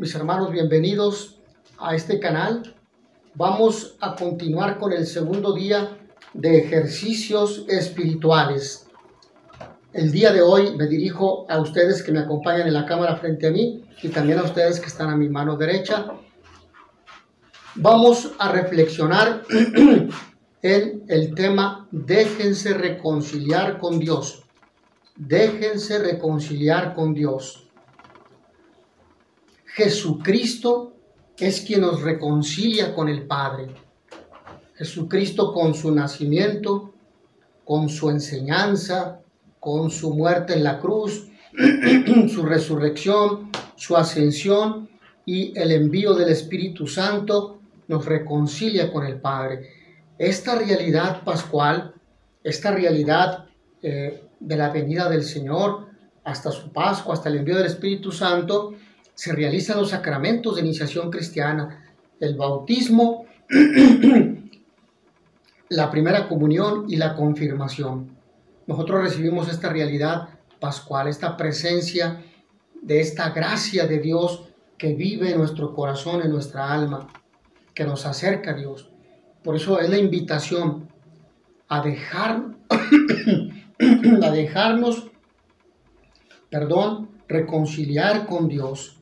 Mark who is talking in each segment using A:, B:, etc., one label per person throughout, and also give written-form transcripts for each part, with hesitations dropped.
A: Mis hermanos, bienvenidos a este canal. Vamos a continuar con el segundo día de ejercicios espirituales. El día de hoy me dirijo a ustedes que me acompañan en la cámara frente a mí y también a ustedes que están a mi mano derecha. Vamos a reflexionar en el tema déjense reconciliar con Dios. Déjense reconciliar con Dios. Jesucristo es quien nos reconcilia con el Padre. Jesucristo, con su nacimiento, con su enseñanza, con su muerte en la cruz, su resurrección, su ascensión y el envío del Espíritu Santo, nos reconcilia con el Padre. Esta realidad pascual, esta realidad de la venida del Señor hasta su Pascua, hasta el envío del Espíritu Santo, se realizan los sacramentos de iniciación cristiana, el bautismo, la primera comunión y la confirmación. Nosotros recibimos esta realidad pascual, esta presencia de esta gracia de Dios que vive en nuestro corazón, en nuestra alma, que nos acerca a Dios. Por eso es la invitación a dejarnos reconciliar con Dios,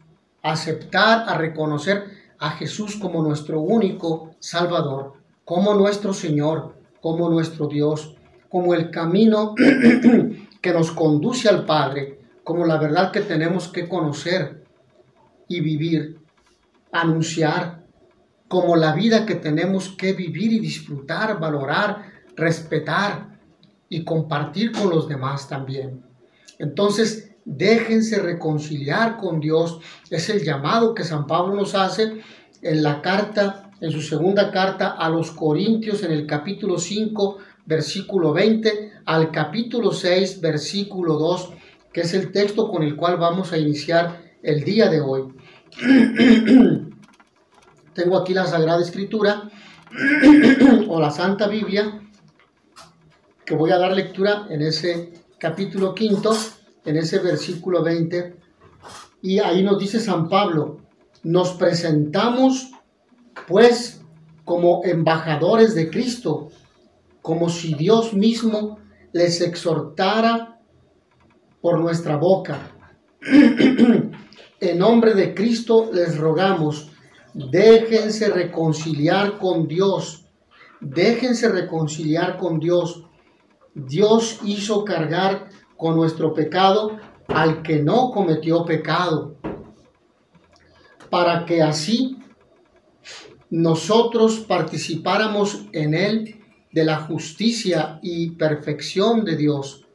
A: aceptar, a reconocer a Jesús como nuestro único Salvador, como nuestro Señor, como nuestro Dios, como el camino que nos conduce al Padre, como la verdad que tenemos que conocer y vivir, anunciar, como la vida que tenemos que vivir y disfrutar, valorar, respetar y compartir con los demás también. Entonces, déjense reconciliar con Dios. Es el llamado que San Pablo nos hace en la carta, en su segunda carta a los Corintios, en el capítulo 5, versículo 20, al capítulo 6, versículo 2, que es el texto con el cual vamos a iniciar el día de hoy. Tengo aquí la Sagrada Escritura o la Santa Biblia, que voy a dar lectura en ese capítulo 5, en ese versículo 20, y ahí nos dice San Pablo: nos presentamos pues como embajadores de Cristo, como si Dios mismo les exhortara por nuestra boca. En nombre de Cristo les rogamos, déjense reconciliar con Dios, déjense reconciliar con Dios. Dios hizo cargar con nuestro pecado al que no cometió pecado, para que así nosotros participáramos en él de la justicia y perfección de Dios.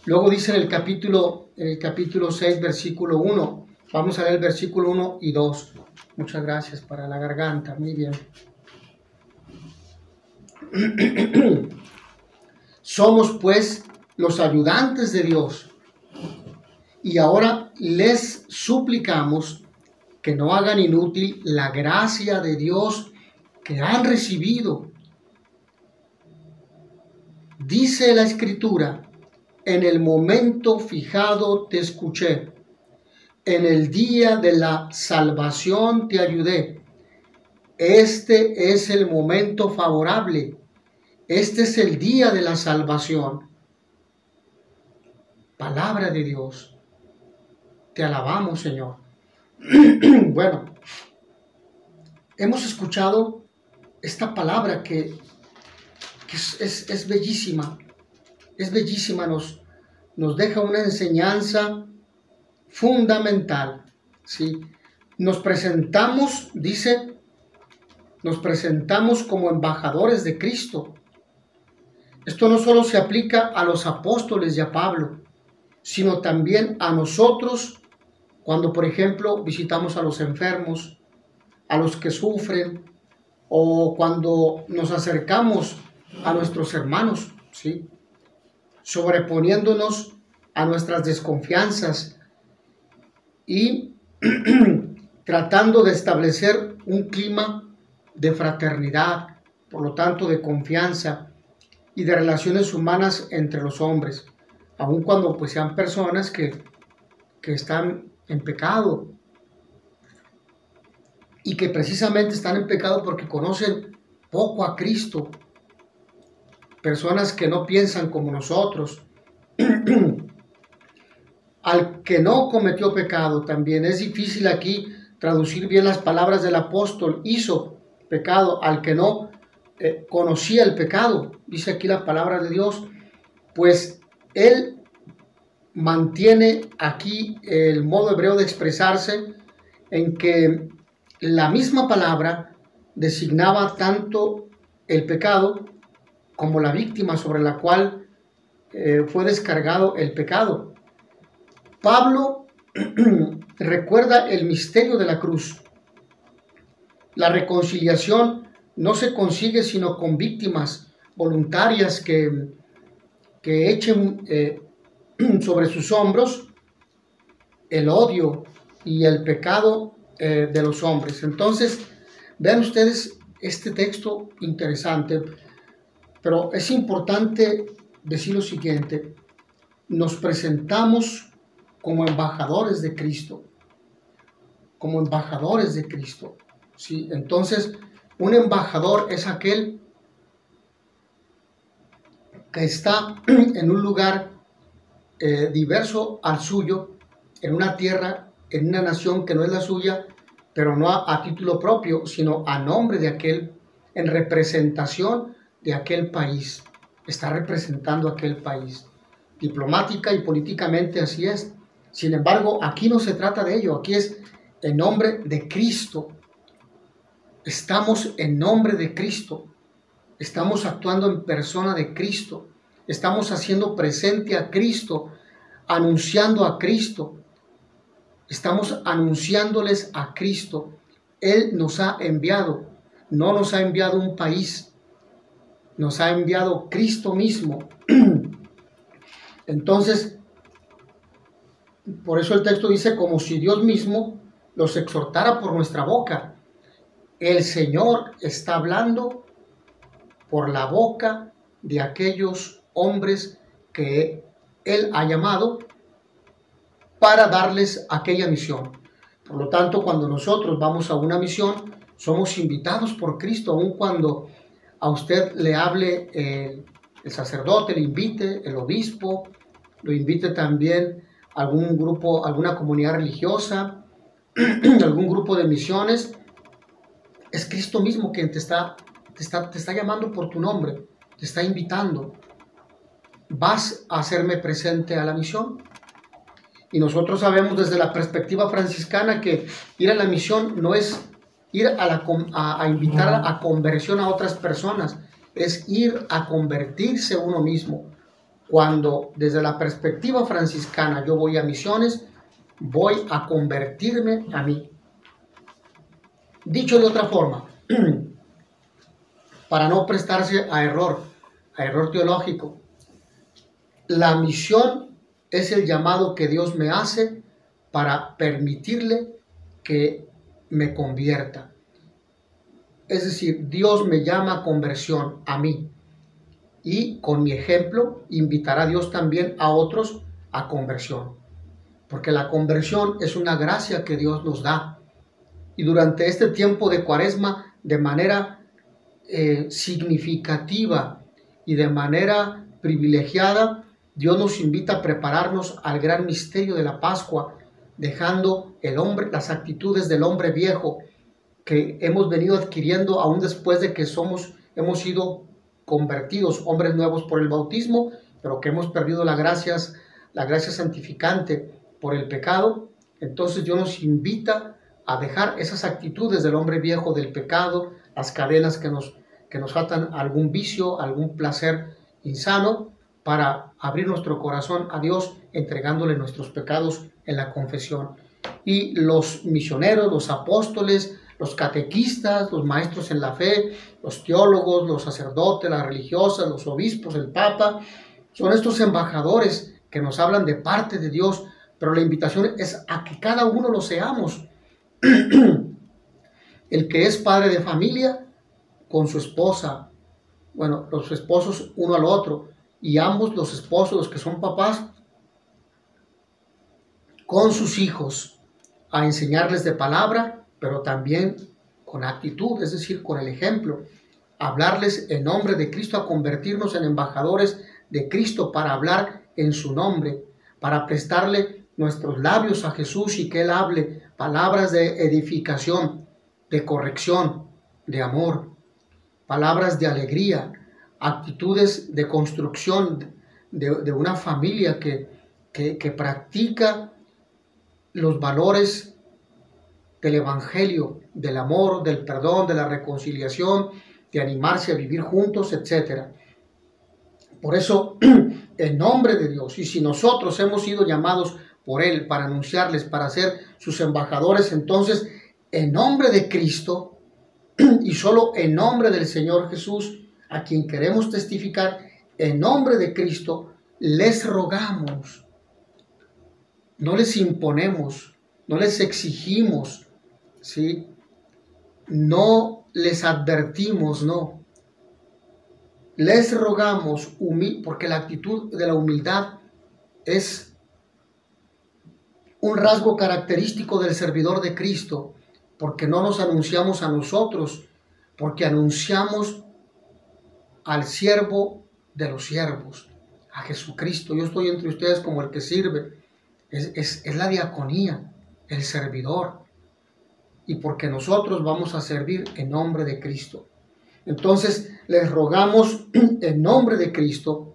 A: Luego dice en el capítulo 6, versículo 1, vamos a leer el versículo 1 y 2. Muchas gracias para la garganta, muy bien. Somos pues los ayudantes de Dios, y ahora les suplicamos que no hagan inútil la gracia de Dios que han recibido. Dice la Escritura: en el momento fijado te escuché, en el día de la salvación te ayudé. Este es el momento favorable, este es el día de la salvación. Palabra de Dios. Te alabamos, Señor. Bueno, hemos escuchado esta palabra que es bellísima. Es bellísima, nos deja una enseñanza fundamental, ¿sí? Nos presentamos, dice, nos presentamos como embajadores de Cristo. Esto no solo se aplica a los apóstoles y a Pablo, sino también a nosotros cuando, por ejemplo, visitamos a los enfermos, a los que sufren, o cuando nos acercamos a nuestros hermanos, ¿sí? Sobreponiéndonos a nuestras desconfianzas y tratando de establecer un clima de fraternidad, por lo tanto de confianza y de relaciones humanas entre los hombres, aun cuando pues sean personas que están en pecado, y que precisamente están en pecado porque conocen poco a Cristo. Personas que no piensan como nosotros. Al que no cometió pecado también. Es difícil aquí traducir bien las palabras del apóstol. Hizo pecado al que no conocía el pecado. Dice aquí la palabra de Dios. Pues él mantiene aquí el modo hebreo de expresarse en que la misma palabra designaba tanto el pecado como la víctima sobre la cual fue descargado el pecado. Pablo recuerda el misterio de la cruz. La reconciliación no se consigue sino con víctimas voluntarias que echen sobre sus hombros el odio y el pecado de los hombres. Entonces, vean ustedes este texto interesante, pero es importante decir lo siguiente: nos presentamos como embajadores de Cristo, como embajadores de Cristo. ¿Sí? Entonces, un embajador es aquel que está en un lugar diverso al suyo, en una tierra, en una nación que no es la suya, pero no a título propio, sino a nombre de aquel, en representación de aquel país. Está representando aquel país. Diplomática y políticamente así es. Sin embargo, aquí no se trata de ello, aquí es en nombre de Cristo. Estamos en nombre de Cristo, estamos actuando en persona de Cristo, estamos haciendo presente a Cristo, anunciando a Cristo, estamos anunciándoles a Cristo. Él nos ha enviado, no nos ha enviado un país, nos ha enviado Cristo mismo. Entonces, por eso el texto dice, como si Dios mismo los exhortara por nuestra boca. El Señor está hablando por la boca de aquellos hombres que Él ha llamado para darles aquella misión. Por lo tanto, cuando nosotros vamos a una misión, somos invitados por Cristo, aun cuando a usted le hable el sacerdote, le invite el obispo, lo invite también algún grupo, alguna comunidad religiosa, algún grupo de misiones. Es Cristo mismo quien te está llamando por tu nombre, te está invitando. ¿Vas a hacerme presente a la misión? Y nosotros sabemos desde la perspectiva franciscana que ir a la misión no es ir a invitar a conversión a otras personas, es ir a convertirse uno mismo. Cuando desde la perspectiva franciscana yo voy a misiones, voy a convertirme a mí. Dicho de otra forma, para no prestarse a error teológico, la misión es el llamado que Dios me hace para permitirle que me convierta. Es decir, Dios me llama a conversión a mí y con mi ejemplo invitará a Dios también a otros a conversión. Porque la conversión es una gracia que Dios nos da. Y durante este tiempo de Cuaresma, de manera significativa y de manera privilegiada, Dios nos invita a prepararnos al gran misterio de la Pascua, dejando las actitudes del hombre viejo que hemos venido adquiriendo aún después de que hemos sido convertidos, hombres nuevos por el bautismo, pero que hemos perdido la gracia santificante por el pecado. Entonces Dios nos invita a dejar esas actitudes del hombre viejo, del pecado, las cadenas que nos atan a algún vicio, a algún placer insano, para abrir nuestro corazón a Dios, entregándole nuestros pecados en la confesión. Y los misioneros, los apóstoles, los catequistas, los maestros en la fe, los teólogos, los sacerdotes, las religiosas, los obispos, el Papa, son estos embajadores que nos hablan de parte de Dios, pero la invitación es a que cada uno lo seamos. El que es padre de familia con su esposa, bueno, los esposos uno al otro, y ambos los esposos, los que son papás, con sus hijos, a enseñarles de palabra, pero también con actitud, es decir, con el ejemplo. Hablarles en nombre de Cristo, a convertirnos en embajadores de Cristo para hablar en su nombre, para prestarle nuestros labios a Jesús y que Él hable palabras de edificación, de corrección, de amor, palabras de alegría, actitudes de construcción de una familia que practica los valores del Evangelio, del amor, del perdón, de la reconciliación, de animarse a vivir juntos, etc. Por eso, en nombre de Dios, y si nosotros hemos sido llamados por Él para anunciarles, para ser sus embajadores, entonces, en nombre de Cristo, y solo en nombre del Señor Jesús, a quien queremos testificar, en nombre de Cristo, les rogamos, no les imponemos, no les exigimos, ¿sí? No les advertimos, no. Les rogamos, porque la actitud de la humildad es un rasgo característico del servidor de Cristo, porque no nos anunciamos a nosotros, porque anunciamos al siervo de los siervos, a Jesucristo. Yo estoy entre ustedes como el que sirve. Es la diaconía, el servidor. Y porque nosotros vamos a servir en nombre de Cristo. Entonces, les rogamos en nombre de Cristo,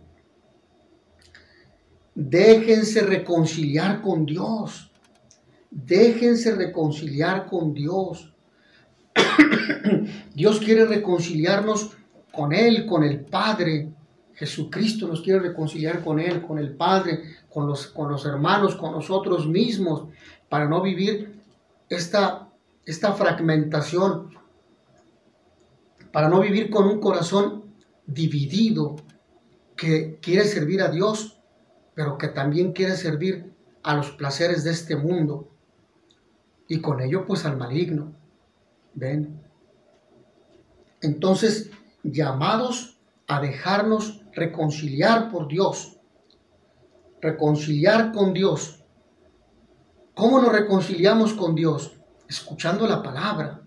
A: déjense reconciliar con Dios. Déjense reconciliar con Dios. Dios quiere reconciliarnos con Él, con el Padre. Jesucristo nos quiere reconciliar con Él, con el Padre, con los hermanos, con nosotros mismos, para no vivir esta fragmentación, para no vivir con un corazón dividido que quiere servir a Dios, pero que también quiere servir a los placeres de este mundo y con ello pues al maligno. ¿Ven? Entonces, llamados a dejarnos reconciliar por Dios, reconciliar con Dios. ¿Cómo nos reconciliamos con Dios? Escuchando la palabra,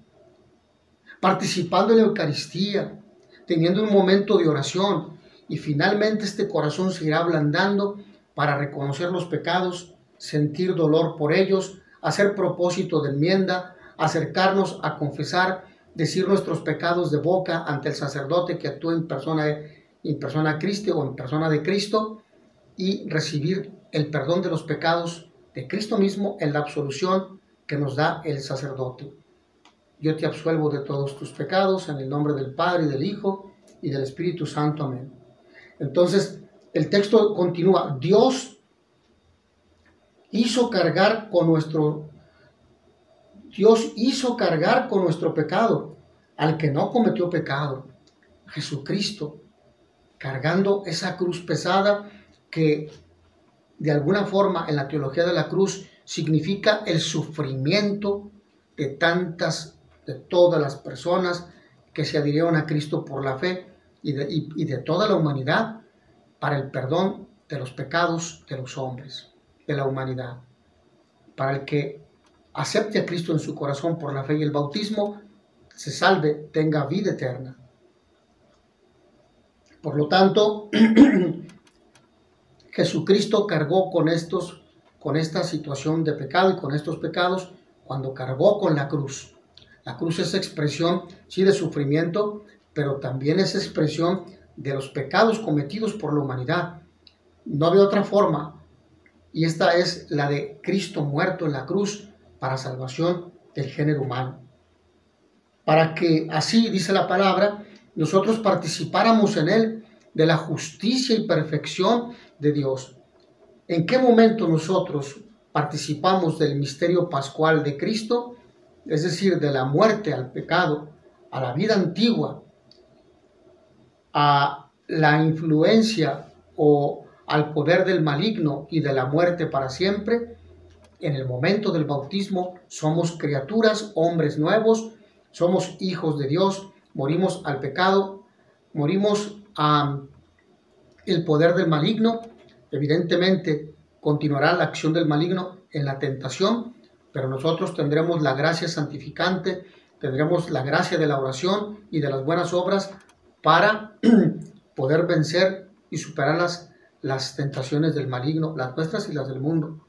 A: participando en la Eucaristía, teniendo un momento de oración, y finalmente este corazón se irá ablandando para reconocer los pecados, sentir dolor por ellos, hacer propósito de enmienda, acercarnos a confesar, decir nuestros pecados de boca ante el sacerdote que actúa en persona Cristo o en persona de Cristo, y recibir el perdón de los pecados de Cristo mismo en la absolución que nos da el sacerdote. Yo te absuelvo de todos tus pecados en el nombre del Padre, y del Hijo, y del Espíritu Santo. Amén. Entonces, el texto continúa. Dios hizo cargar con nuestro pecado al que no cometió pecado, Jesucristo, cargando esa cruz pesada que de alguna forma en la teología de la cruz significa el sufrimiento de todas las personas que se adhirieron a Cristo por la fe y de toda la humanidad para el perdón de los pecados de los hombres, de la humanidad. Para el que acepte a Cristo en su corazón por la fe y el bautismo, se salve, tenga vida eterna. Por lo tanto, Jesucristo cargó con esta situación de pecado y con estos pecados cuando cargó con la cruz. La cruz es expresión, sí, de sufrimiento, pero también es expresión de los pecados cometidos por la humanidad. No había otra forma, y esta es la de Cristo muerto en la cruz para salvación del género humano. Para que así, dice la palabra, nosotros participáramos en Él de la justicia y perfección de Dios. ¿En qué momento nosotros participamos del misterio pascual de Cristo? Es decir, de la muerte al pecado, a la vida antigua, a la influencia o al poder del maligno y de la muerte para siempre. En el momento del bautismo somos criaturas, hombres nuevos, somos hijos de Dios, morimos al pecado, morimos al poder del maligno. Evidentemente continuará la acción del maligno en la tentación, pero nosotros tendremos la gracia santificante tendremos la gracia de la oración y de las buenas obras para poder vencer y superar las tentaciones del maligno, las nuestras y las del mundo.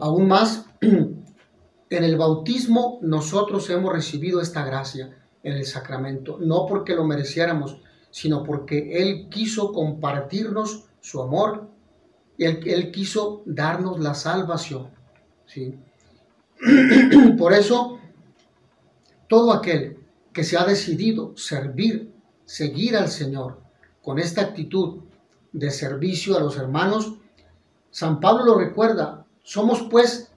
A: Aún más, en el bautismo nosotros hemos recibido esta gracia en el sacramento, no porque lo mereciéramos, sino porque Él quiso compartirnos su amor y Él quiso darnos la salvación, ¿sí? Por eso, todo aquel que se ha decidido servir, seguir al Señor con esta actitud de servicio a los hermanos, San Pablo lo recuerda, somos pues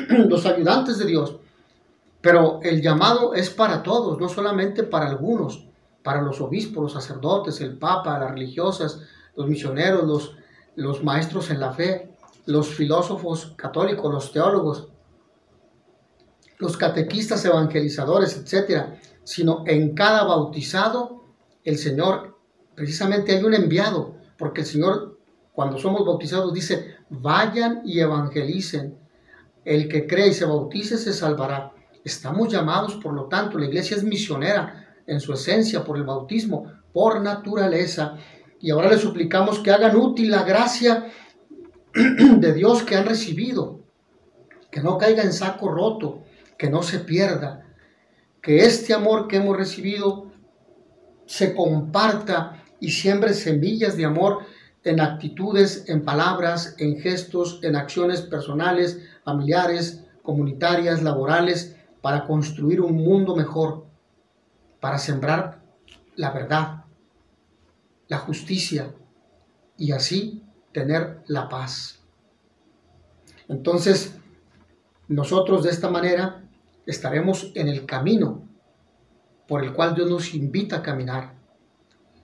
A: los ayudantes de Dios, pero el llamado es para todos, no solamente para algunos, para los obispos, los sacerdotes, el Papa, las religiosas, los misioneros, los maestros en la fe, los filósofos católicos, los teólogos, los catequistas, evangelizadores, etcétera, sino en cada bautizado, el Señor, precisamente hay un enviado, porque el Señor, cuando somos bautizados, dice, vayan y evangelicen. El que cree y se bautice se salvará. Estamos llamados, por lo tanto, la iglesia es misionera en su esencia por el bautismo, por naturaleza. Y ahora le suplicamos que hagan útil la gracia de Dios que han recibido, que no caiga en saco roto, que no se pierda, que este amor que hemos recibido se comparta y siembre semillas de amor en actitudes, en palabras, en gestos, en acciones personales, familiares, comunitarias, laborales, para construir un mundo mejor, para sembrar la verdad, la justicia y así tener la paz. Entonces, nosotros de esta manera estaremos en el camino por el cual Dios nos invita a caminar.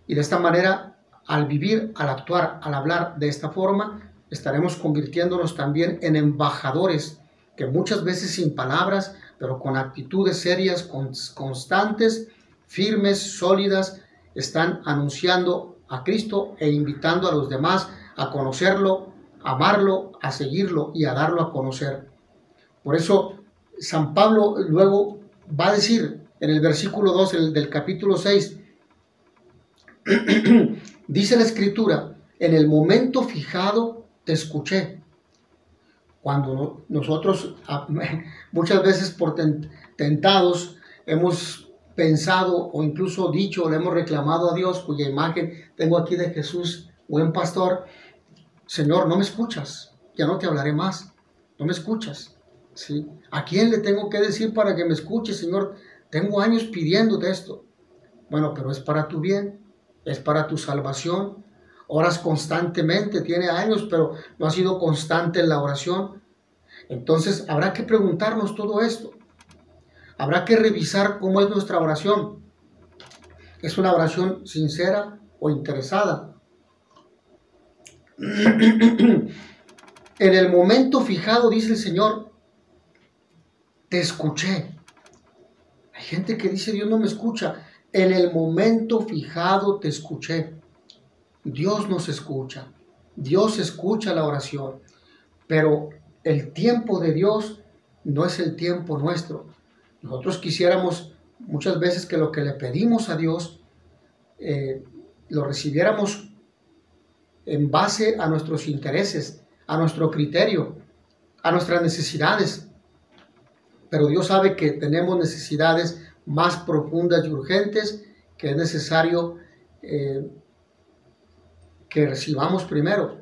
A: Y de esta manera, al vivir, al actuar, al hablar de esta forma, estaremos convirtiéndonos también en embajadores que muchas veces sin palabras, pero con actitudes serias, constantes, firmes, sólidas, están anunciando a Cristo e invitando a los demás a conocerlo, a amarlo, a seguirlo y a darlo a conocer. Por eso San Pablo luego va a decir en el versículo 2 del capítulo 6, dice la Escritura, en el momento fijado te escuché. Cuando nosotros muchas veces por tentados hemos pensado o incluso dicho, le hemos reclamado a Dios, cuya imagen tengo aquí de Jesús, buen pastor, Señor, no me escuchas, ya no te hablaré más, no me escuchas, ¿sí? ¿A quién le tengo que decir para que me escuche, Señor? Tengo años pidiéndote esto. Bueno, pero es para tu bien, es para tu salvación. Oras constantemente, tiene años, pero no ha sido constante en la oración. Entonces habrá que preguntarnos todo esto. Habrá que revisar cómo es nuestra oración. ¿Es una oración sincera o interesada? En el momento fijado, dice el Señor, te escuché. Hay gente que dice, Dios no me escucha. En el momento fijado te escuché. Dios nos escucha. Dios escucha la oración. Pero el tiempo de Dios no es el tiempo nuestro. Nosotros quisiéramos muchas veces que lo que le pedimos a Dios lo recibiéramos en base a nuestros intereses, a nuestro criterio, a nuestras necesidades. Pero Dios sabe que tenemos necesidades más profundas y urgentes que es necesario que recibamos primero.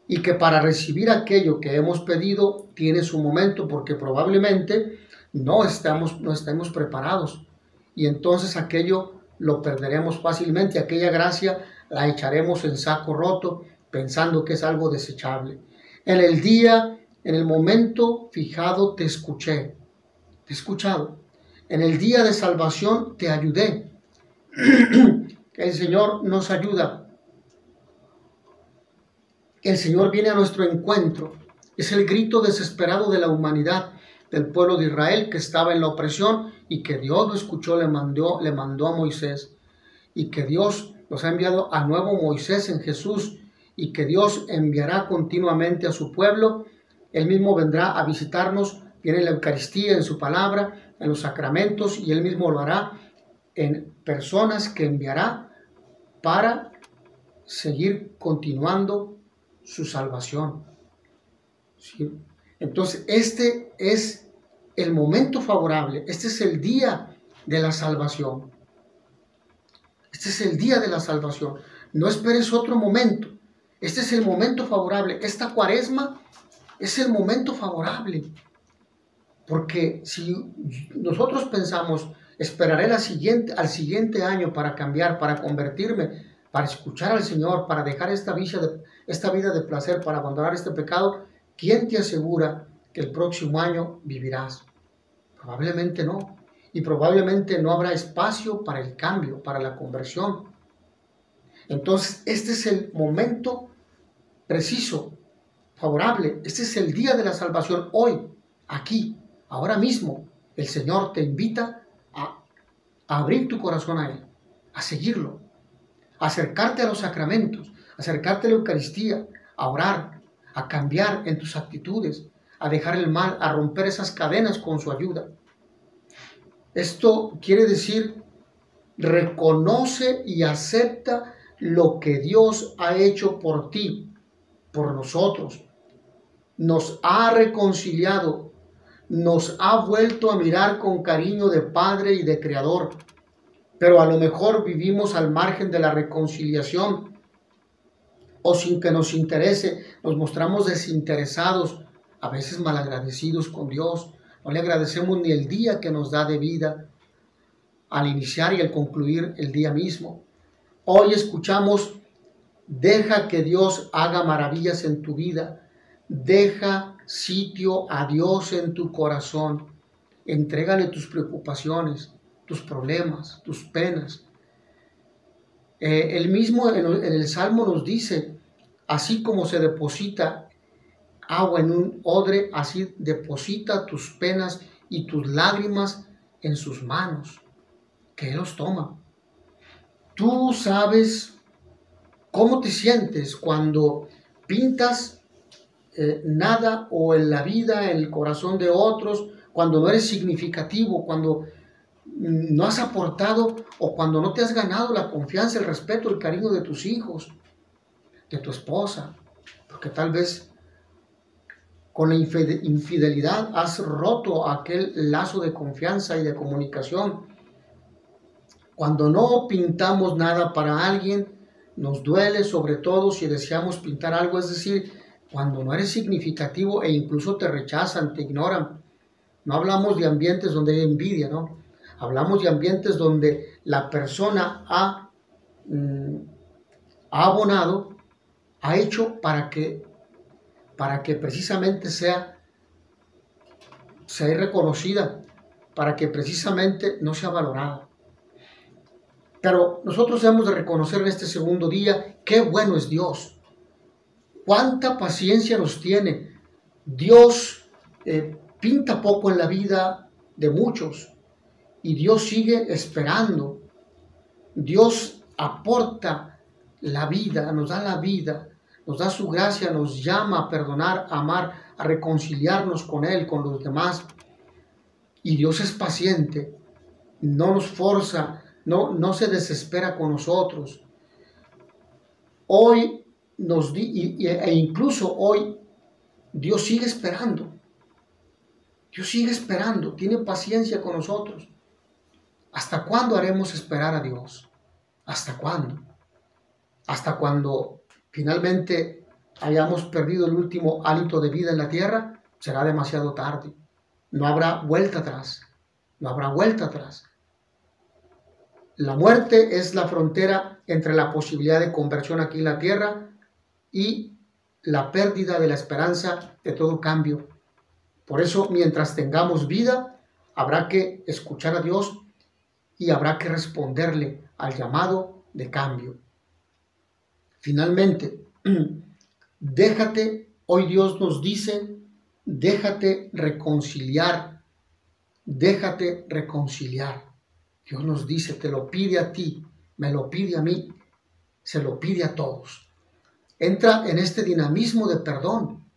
A: Y que para recibir aquello que hemos pedido tiene su momento, porque probablemente no estemos preparados. Y entonces aquello lo perderemos fácilmente, aquella gracia la echaremos en saco roto, pensando que es algo desechable. En el momento fijado te escuché, te he escuchado. En el día de salvación te ayudé. El Señor nos ayuda. El Señor viene a nuestro encuentro. Es el grito desesperado de la humanidad, del pueblo de Israel que estaba en la opresión y que Dios lo escuchó, le mandó a Moisés. Y que Dios nos ha enviado a nuevo Moisés en Jesús y que Dios enviará continuamente a su pueblo. Él mismo vendrá a visitarnos viene en la Eucaristía, en su palabra, en los sacramentos, y Él mismo lo hará en personas que enviará para seguir continuando su salvación. ¿Sí? Entonces, este es el momento favorable, este es el día de la salvación. Este es el día de la salvación. No esperes otro momento. Este es el momento favorable. Esta Cuaresma es el momento favorable. Porque si nosotros pensamos, esperaré al siguiente año para cambiar, para convertirme, para escuchar al Señor, para dejar esta vida de placer, para abandonar este pecado, ¿quién te asegura que el próximo año vivirás? Probablemente no. Y probablemente no habrá espacio para el cambio, para la conversión. Entonces, este es el momento preciso, favorable. Este es el día de la salvación. Hoy, aquí, ahora mismo, el Señor te invita a abrir tu corazón a Él, a seguirlo, a acercarte a los sacramentos, a acercarte a la Eucaristía, a orar, a cambiar en tus actitudes, a dejar el mal, a romper esas cadenas con su ayuda. Esto quiere decir, reconoce y acepta lo que Dios ha hecho por ti, por nosotros. Nos ha reconciliado, nos ha vuelto a mirar con cariño de Padre y de Creador, pero a lo mejor vivimos al margen de la reconciliación o sin que nos interese, nos mostramos desinteresados, a veces malagradecidos con Dios. No le agradecemos ni el día que nos da de vida, al iniciar y al concluir el día mismo. Hoy escuchamos, deja que Dios haga maravillas en tu vida, deja sitio a Dios en tu corazón, entrégale tus preocupaciones, tus problemas, tus penas. Él mismo en el Salmo nos dice, así como se deposita agua en un odre, así deposita tus penas y tus lágrimas en sus manos, que Él los toma. Tú sabes cómo te sientes cuando pintas nada o en la vida, en el corazón de otros, cuando no eres significativo, cuando no has aportado o cuando no te has ganado la confianza, el respeto, el cariño de tus hijos, de tu esposa, porque tal vez con la infidelidad has roto aquel lazo de confianza y de comunicación. Cuando no pintamos nada para alguien, nos duele, sobre todo si deseamos pintar algo, es decir, cuando no eres significativo e incluso te rechazan, te ignoran. No hablamos de ambientes donde hay envidia, ¿no? Hablamos de ambientes donde la persona ha abonado, ha hecho para que precisamente sea reconocida, para que precisamente no sea valorada. Pero nosotros debemos de reconocer en este segundo día qué bueno es Dios, cuánta paciencia nos tiene. Dios pinta poco en la vida de muchos y Dios sigue esperando. Dios aporta la vida, nos da su gracia, nos llama a perdonar, a amar, a reconciliarnos con Él, con los demás. Y Dios es paciente, no nos forza, no se desespera con nosotros. Hoy e incluso hoy Dios sigue esperando. Dios sigue esperando, tiene paciencia con nosotros. ¿Hasta cuándo haremos esperar a Dios? ¿Hasta cuándo? Hasta cuando finalmente hayamos perdido el último hálito de vida en la tierra, será demasiado tarde. No habrá vuelta atrás. No habrá vuelta atrás. La muerte es la frontera entre la posibilidad de conversión aquí en la tierra y la pérdida de la esperanza de todo cambio. Por eso, mientras tengamos vida, habrá que escuchar a Dios y habrá que responderle al llamado de cambio. Finalmente, hoy Dios nos dice, déjate reconciliar, déjate reconciliar. Dios nos dice, te lo pide a ti, me lo pide a mí, se lo pide a todos. Entra en este dinamismo de perdón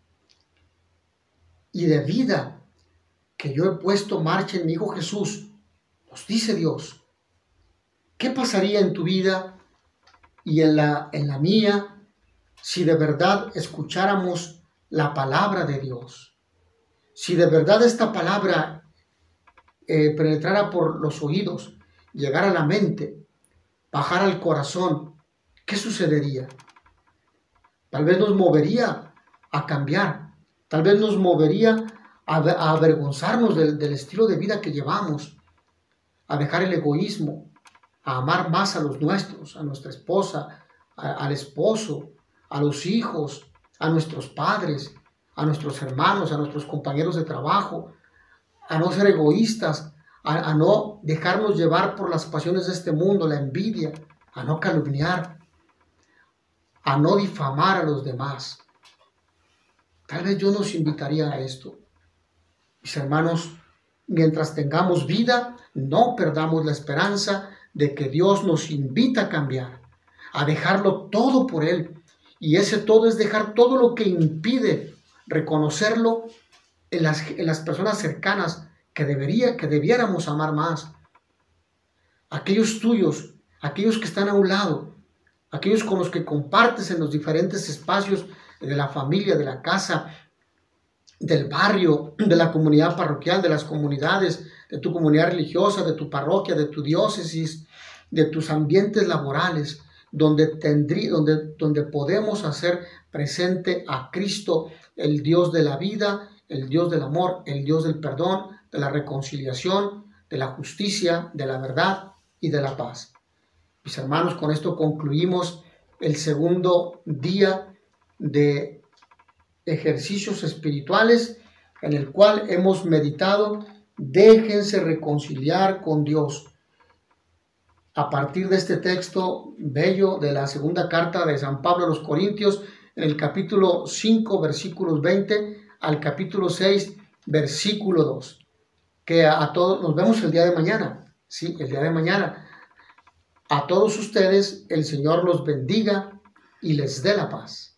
A: y de vida que yo he puesto en marcha en mi Hijo Jesús, nos dice Dios, ¿qué pasaría en tu vida y en la mía si de verdad escucháramos la palabra de Dios? Si de verdad esta palabra penetrara por los oídos, llegara a la mente, bajara al corazón, ¿qué sucedería? Tal vez nos movería a cambiar, tal vez nos movería a avergonzarnos del estilo de vida que llevamos, a dejar el egoísmo, a amar más a los nuestros, a nuestra esposa, al esposo, a los hijos, a nuestros padres, a nuestros hermanos, a nuestros compañeros de trabajo, a no ser egoístas, a no dejarnos llevar por las pasiones de este mundo, la envidia, a no calumniar, a no difamar a los demás. Tal vez Dios nos invitaría a esto. Mis hermanos, mientras tengamos vida, no perdamos la esperanza de que Dios nos invita a cambiar, a dejarlo todo por Él. Y ese todo es dejar todo lo que impide reconocerlo en las personas cercanas que debiéramos amar más. Aquellos tuyos, aquellos que están a un lado, aquellos con los que compartes en los diferentes espacios de la familia, de la casa, del barrio, de la comunidad parroquial, de las comunidades, de tu comunidad religiosa, de tu parroquia, de tu diócesis, de tus ambientes laborales, donde podemos hacer presente a Cristo, el Dios de la vida, el Dios del amor, el Dios del perdón, de la reconciliación, de la justicia, de la verdad y de la paz. Mis hermanos, con esto concluimos el segundo día de ejercicios espirituales en el cual hemos meditado, déjense reconciliar con Dios. A partir de este texto bello de la segunda carta de San Pablo a los Corintios, en el capítulo 5, versículos 20 al capítulo 6, versículo 2. Que a todos, nos vemos el día de mañana, sí, el día de mañana. A todos ustedes el Señor los bendiga y les dé la paz.